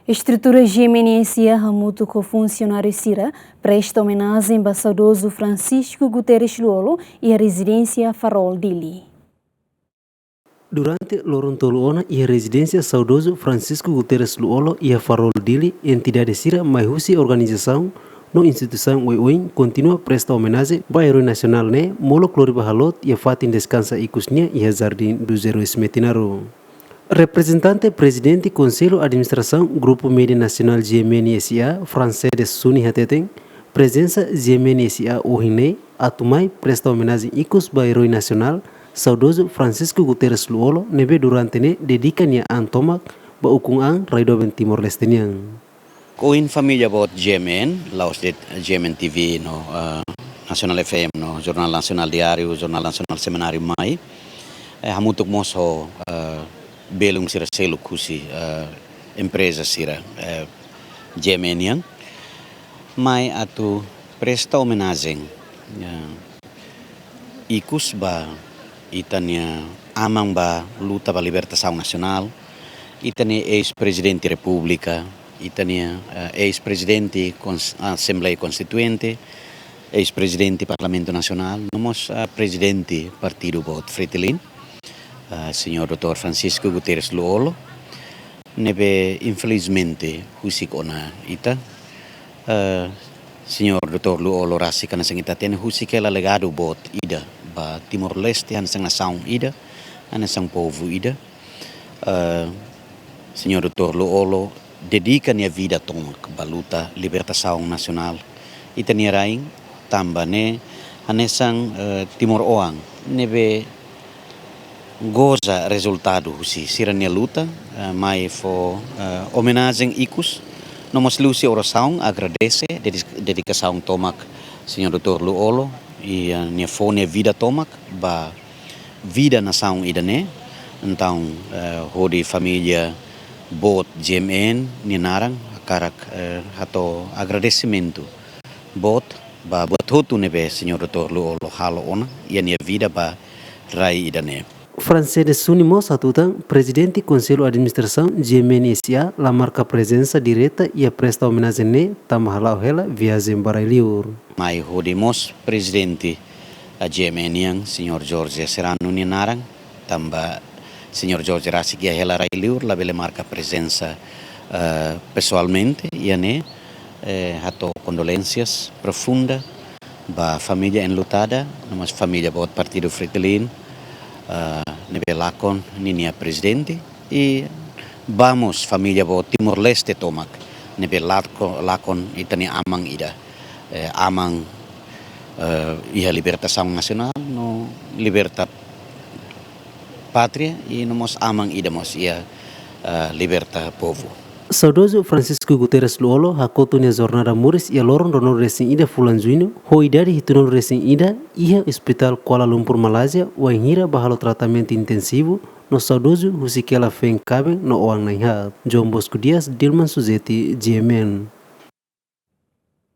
Estrutura GMN S.A. hamutuk funsionáriu sira presta omenajen a Saudozu Fransisco Guterres Lú-Olo e a rezidência Faról Díli. Durante l'orontoluona e a rezidência Saudozu Fransisco Guterres Lú-Olo e a Faról Díli, entidade sira mais husi organização no instituição UEN continua presta homenagem ao herói nacional ne molo clori bahalot e a fatin descansa ikusnya e a jardim dos heróis metinaro. Representante presidente Conselho Administração Grupo Média Nacional GMN S.A. Francisco Guterres presença GMN S.A. Ohine atumai presta homenagem ikus ao herói nacional Saudozu Fransisco Guterres Lú-Olo nebe durante ne dedikannya antomak ba ukungang raidoben Timor Leste niang. Koin família bot GMN, laos de GMN TV no Nacional FM no Jornal Nacional Diário, Jornal Nacional Seminário mai. Hamutuk moso belung sira selu kusi empresa sira GMN yang mai atu presta homenagem ikus ba itania amang ba luta ba libertação nacional, itania ex-presidente república, itania ex-presidente Assembleia Constituinte, ex-presidente Parlamento Nacional, nomos presidente Partido Bot Fretilin, senhor Dr. Francisco Guterres Lú-Olo, nebe infelizmente husik ona ita, senhor Dr. Lú-Olo rasi kana sang ita ten husik ela legado bot ida ba Timor Leste han sang nasaung ida, han sang povo ida, senhor Dr. Lú-Olo dedica nia vida tomak ba luta libertação nacional, ita nia raing tamba ne han sang Timor Oang nebe goza resultado husi sirania luta mai fo homenagem ikus nomos lusi oração agradece dedicação tomak senhor Dr. Lú-Olo e nia fone vida tomak ba vida nação idane então hodi família bot GMN ni narang karak hato agradecimento bot ba hotu nebe senhor Dr. Lú-Olo halo ona e nia vida ba rai idane. Francisco Satutan, presidente Conselho Administração GMN S.A. la marca presença direta e a presta homenagem ne tamahalau hela viagem barailiur. Mai hodimos presidente a GMN yang senhor Jorge Serrano ninarang tamba senhor Jorge Rasik ya hela railiur la bele marca presença pessoalmente e ne hato condolências profunda ba família enlutada, nomas família bot Partido Fretilin nebe lakon ninia presidente e vamos família bo Timor Leste tomak nebe lakon itani amang ida amang ia libertação nacional no liberta pátria e nomos amang ida mos ia liberta povo. Saudozu Fransisco Guterres Lú-Olo hakotunya jornada muris ia lorong donor racing ida fulan junho hoidari hitunol racing ida ia hospital Kuala Lumpur Malaysia wainhira bahalo tratamento intensivo no Saudozu husikela feng kabeng no oang naihat. João Bosco Dias, Dilman Suzeti, GMN.